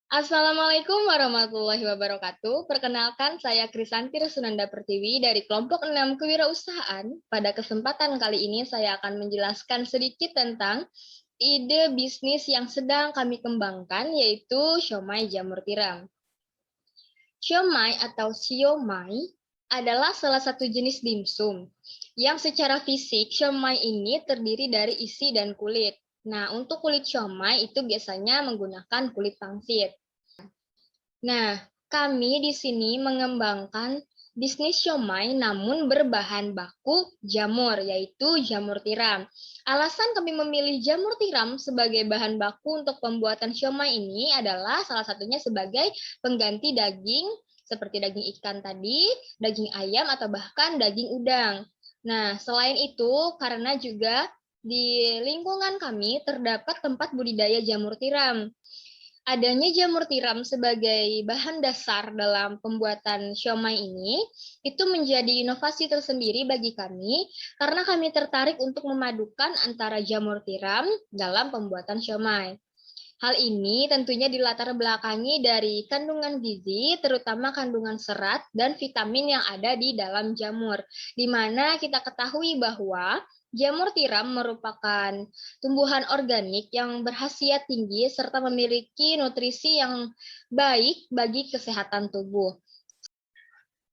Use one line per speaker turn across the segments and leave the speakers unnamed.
Assalamualaikum warahmatullahi wabarakatuh. Perkenalkan, saya Krisanti Sunanda Pertiwi dari kelompok 6 Kewirausahaan. Pada kesempatan kali ini saya akan menjelaskan sedikit tentang ide bisnis yang sedang kami kembangkan, yaitu siomay jamur tiram. Siomay atau siomay adalah salah satu jenis dimsum yang secara fisik siomay ini terdiri dari isi dan kulit. Nah, untuk kulit siomay itu biasanya menggunakan kulit pangsit. Nah, kami di sini mengembangkan bisnis siomay namun berbahan baku jamur, yaitu jamur tiram. Alasan kami memilih jamur tiram sebagai bahan baku untuk pembuatan siomay ini adalah salah satunya sebagai pengganti daging seperti daging ikan tadi, daging ayam, atau bahkan daging udang. Nah, selain itu, karena juga di lingkungan kami terdapat tempat budidaya jamur tiram. Adanya jamur tiram sebagai bahan dasar dalam pembuatan siomay ini, itu menjadi inovasi tersendiri bagi kami, karena kami tertarik untuk memadukan antara jamur tiram dalam pembuatan siomay. Hal ini tentunya dilatar belakangi dari kandungan gizi, terutama kandungan serat dan vitamin yang ada di dalam jamur, di mana kita ketahui bahwa jamur tiram merupakan tumbuhan organik yang berkhasiat tinggi serta memiliki nutrisi yang baik bagi kesehatan tubuh.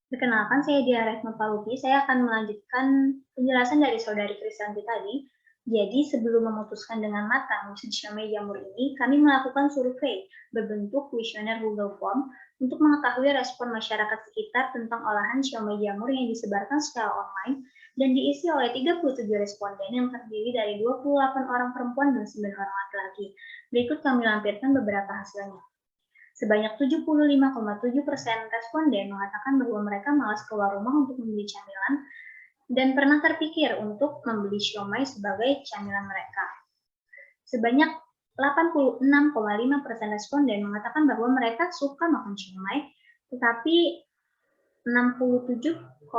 Perkenalkan, saya Dia Retno Palupi. Saya akan melanjutkan penjelasan dari Saudari Krisanti tadi. Jadi, sebelum memutuskan dengan matang bisnis siomay jamur ini, kami melakukan survei berbentuk kuesioner Google Form untuk mengetahui respon masyarakat sekitar tentang olahan siomay jamur yang disebarkan secara online dan diisi oleh 37 responden yang terdiri dari 28 orang perempuan dan 9 orang laki-laki. Berikut kami lampirkan beberapa hasilnya. Sebanyak 75,7% responden mengatakan bahwa mereka malas keluar rumah untuk membeli camilan dan pernah terpikir untuk membeli siomay sebagai camilan mereka. Sebanyak 86,5% responden mengatakan bahwa mereka suka makan siomay, tetapi 67,6%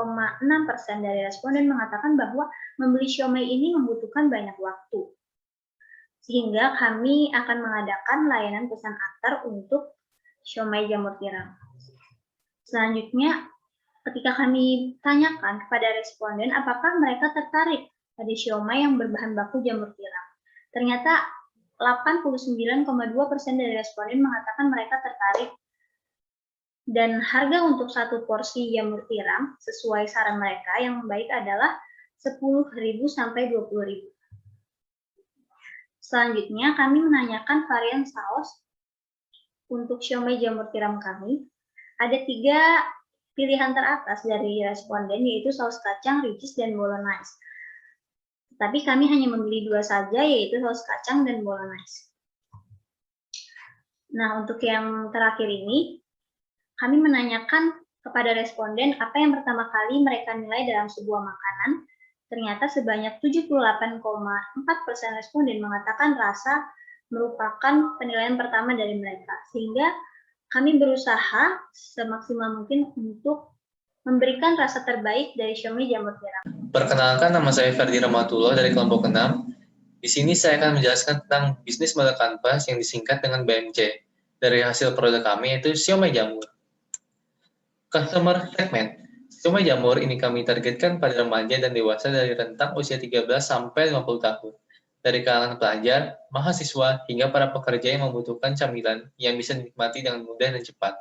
dari responden mengatakan bahwa membeli siomay ini membutuhkan banyak waktu. Sehingga kami akan mengadakan layanan pesan antar untuk siomay jamur tiram. Selanjutnya, ketika kami tanyakan kepada responden apakah mereka tertarik pada siomay yang berbahan baku jamur tiram, ternyata 89,2% dari responden mengatakan mereka tertarik dan harga untuk satu porsi jamur tiram sesuai saran mereka yang baik adalah 10.000 sampai 20.000. Selanjutnya, kami menanyakan varian saus untuk siomay jamur tiram kami. Ada 3 pilihan teratas dari responden, yaitu saus kacang, ricis, dan bolognese. Tapi kami hanya membeli 2 saja, yaitu saus kacang dan bolognese. Nah, untuk yang terakhir ini, kami menanyakan kepada responden apa yang pertama kali mereka nilai dalam sebuah makanan. Ternyata sebanyak 78,4% responden mengatakan rasa merupakan penilaian pertama dari mereka, sehingga kami berusaha semaksimal mungkin untuk memberikan rasa terbaik dari siomay jamur tiram.
Perkenalkan, nama saya Ferdi Ramatullah dari kelompok 6. Di sini saya akan menjelaskan tentang bisnis model kanvas yang disingkat dengan BMC. Dari hasil produk kami yaitu siomay jamur. Customer segment. Siomay jamur ini kami targetkan pada remaja dan dewasa dari rentang usia 13 sampai 50 tahun. Dari kalangan pelajar, mahasiswa, hingga para pekerja yang membutuhkan camilan yang bisa dinikmati dengan mudah dan cepat.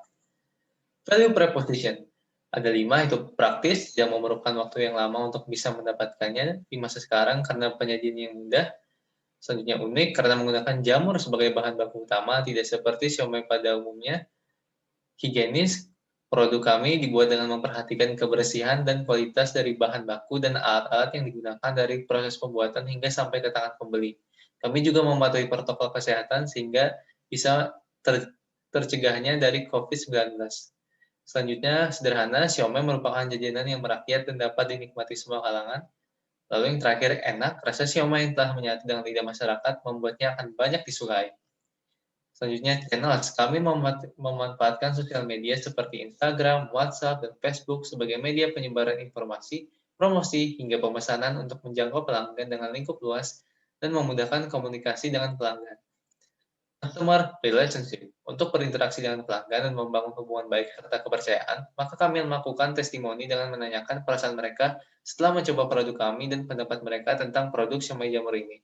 Value proposition. Ada 5, itu praktis, yang memerlukan waktu yang lama untuk bisa mendapatkannya di masa sekarang karena penyajian yang mudah. Selanjutnya unik, karena menggunakan jamur sebagai bahan baku utama, tidak seperti siomay pada umumnya. Higienis, produk kami dibuat dengan memperhatikan kebersihan dan kualitas dari bahan baku dan alat-alat yang digunakan dari proses pembuatan hingga sampai ke tangan pembeli. Kami juga mematuhi protokol kesehatan sehingga bisa tercegahnya dari COVID-19. Selanjutnya, sederhana, siomay merupakan jajanan yang merakyat dan dapat dinikmati semua kalangan. Lalu yang terakhir, enak, rasa siomay yang telah menyatu dengan lidah masyarakat membuatnya akan banyak disukai. Selanjutnya, channels. Kami memanfaatkan sosial media seperti Instagram, WhatsApp, dan Facebook sebagai media penyebaran informasi, promosi, hingga pemesanan untuk menjangkau pelanggan dengan lingkup luas dan memudahkan komunikasi dengan pelanggan. Customer relationship. Untuk berinteraksi dengan pelanggan dan membangun hubungan baik serta kepercayaan, maka kami melakukan testimoni dengan menanyakan perasaan mereka setelah mencoba produk kami dan pendapat mereka tentang produk siomay jamur ini.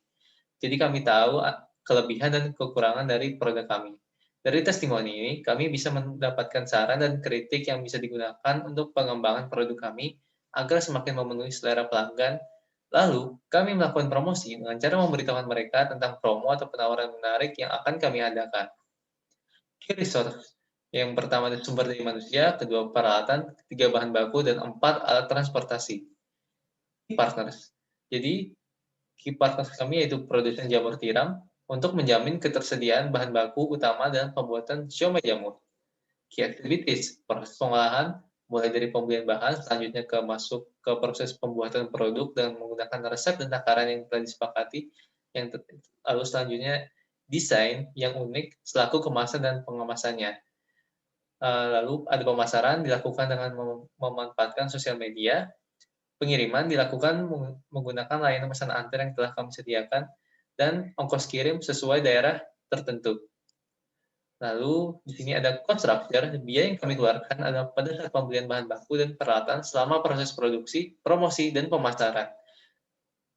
Jadi kami tahu kelebihan dan kekurangan dari produk kami. Dari testimoni ini, kami bisa mendapatkan saran dan kritik yang bisa digunakan untuk pengembangan produk kami agar semakin memenuhi selera pelanggan. Lalu, kami melakukan promosi dengan cara memberitahukan mereka tentang promo atau penawaran menarik yang akan kami adakan. Key resource. Yang pertama adalah sumber daya manusia, kedua peralatan, ketiga bahan baku, dan empat alat transportasi. Key partners. Jadi, key partners kami yaitu produsen jamur tiram untuk menjamin ketersediaan bahan baku utama dalam pembuatan siomay jamur. Key activities, proses pengolahan, mulai dari pembelian bahan, selanjutnya masuk ke proses pembuatan produk dengan menggunakan resep dan takaran yang telah disepakati, lalu selanjutnya desain yang unik selaku kemasan dan pengemasannya. Lalu ada pemasaran dilakukan dengan memanfaatkan sosial media, pengiriman dilakukan menggunakan layanan pesan antar yang telah kami sediakan, dan ongkos kirim sesuai daerah tertentu. Lalu di sini ada cost structure, biaya yang kami keluarkan adalah pada saat pembelian bahan baku dan peralatan selama proses produksi, promosi, dan pemasaran.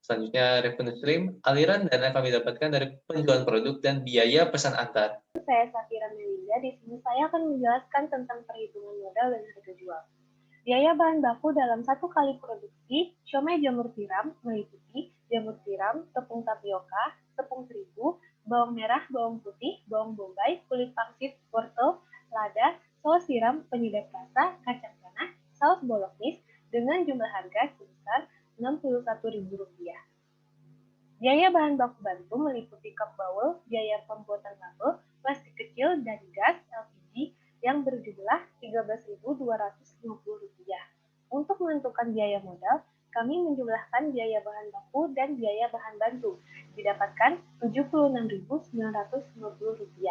Selanjutnya revenue stream, aliran dana kami dapatkan dari penjualan produk dan biaya pesan antar.
Saya Safira Melinda, di sini saya akan menjelaskan tentang perhitungan modal dan harga jual. Biaya bahan baku dalam satu kali produksi siomay jamur tiram meliputi jamur tiram, tepung tapioka, tepung terigu, bawang merah, bawang putih, bawang bombay, kulit pangsit, wortel, lada, saus tiram, penyedap rasa, kacang tanah, saus bolognese dengan jumlah harga sebesar Rp61.000. Biaya bahan baku bantu meliputi cup bowl, biaya pembuatan label, plastik kecil, dan gas LPG yang berjumlah Rp13.250. Untuk menentukan biaya modal, kami menjumlahkan biaya bahan baku dan biaya bahan bantu, didapatkan Rp76.950.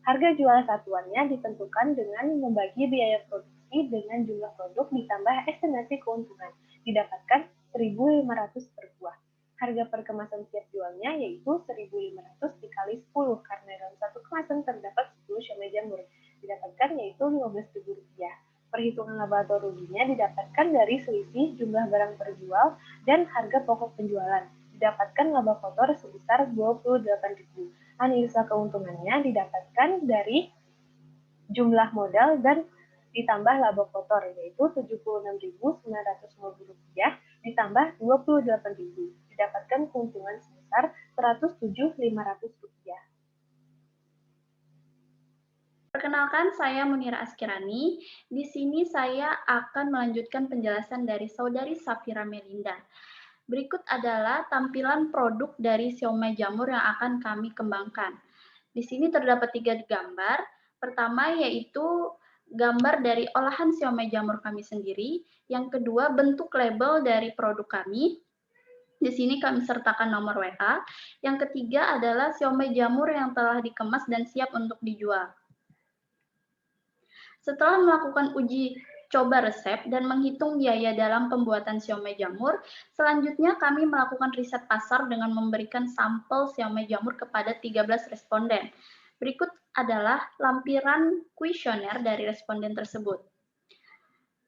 Harga jual satuannya ditentukan dengan membagi biaya produksi dengan jumlah produk ditambah estimasi keuntungan, didapatkan Rp1.500 per buah. Harga per kemasan siap jualnya yaitu Rp1.500 dikali 10 karena dalam satu kemasan terdapat 10 siomay jamur, didapatkan yaitu Rp15.000. Perhitungan laba atau ruginya didapatkan dari selisih jumlah barang terjual dan harga pokok penjualan, didapatkan laba kotor sebesar Rp28.000. Analisa keuntungannya didapatkan dari jumlah modal dan ditambah laba kotor yaitu Rp76.950 ditambah Rp28.000, didapatkan keuntungan sebesar Rp107.500.
Perkenalkan, saya Munira Askirani. Di sini saya akan melanjutkan penjelasan dari Saudari Safira Melinda. Berikut adalah tampilan produk dari siomay jamur yang akan kami kembangkan. Di sini terdapat 3 gambar. Pertama yaitu gambar dari olahan siomay jamur kami sendiri. Yang kedua bentuk label dari produk kami. Di sini kami sertakan nomor WA. Yang ketiga adalah siomay jamur yang telah dikemas dan siap untuk dijual. Setelah melakukan uji coba resep dan menghitung biaya dalam pembuatan siomay jamur, selanjutnya kami melakukan riset pasar dengan memberikan sampel siomay jamur kepada 13 responden. Berikut adalah lampiran kuesioner dari responden tersebut.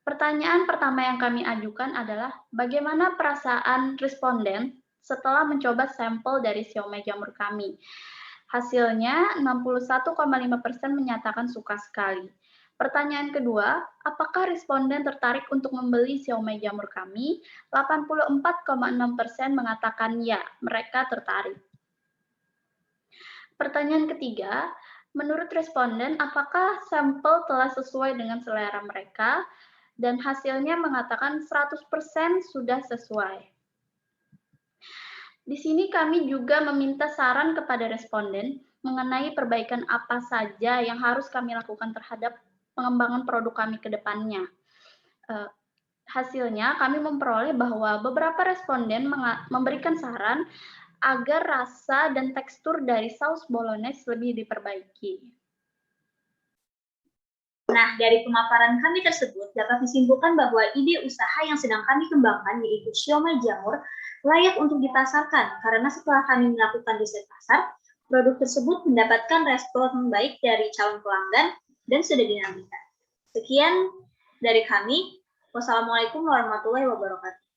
Pertanyaan pertama yang kami ajukan adalah bagaimana perasaan responden setelah mencoba sampel dari siomay jamur kami. Hasilnya 61,5% menyatakan suka sekali. Pertanyaan kedua, apakah responden tertarik untuk membeli siomay jamur kami? 84,6% mengatakan ya, mereka tertarik. Pertanyaan ketiga, menurut responden, apakah sampel telah sesuai dengan selera mereka? Dan hasilnya mengatakan 100% sudah sesuai. Di sini kami juga meminta saran kepada responden mengenai perbaikan apa saja yang harus kami lakukan terhadap pengembangan produk kami ke depannya. Hasilnya kami memperoleh bahwa beberapa responden memberikan saran agar rasa dan tekstur dari saus bolognese lebih diperbaiki.
Nah, dari pemaparan kami tersebut dapat disimpulkan bahwa ide usaha yang sedang kami kembangkan yaitu siomay jamur layak untuk dipasarkan karena setelah kami melakukan riset pasar, Produk tersebut mendapatkan respon baik dari calon pelanggan dan sudah dinamika. Sekian dari kami. Wassalamualaikum warahmatullahi wabarakatuh.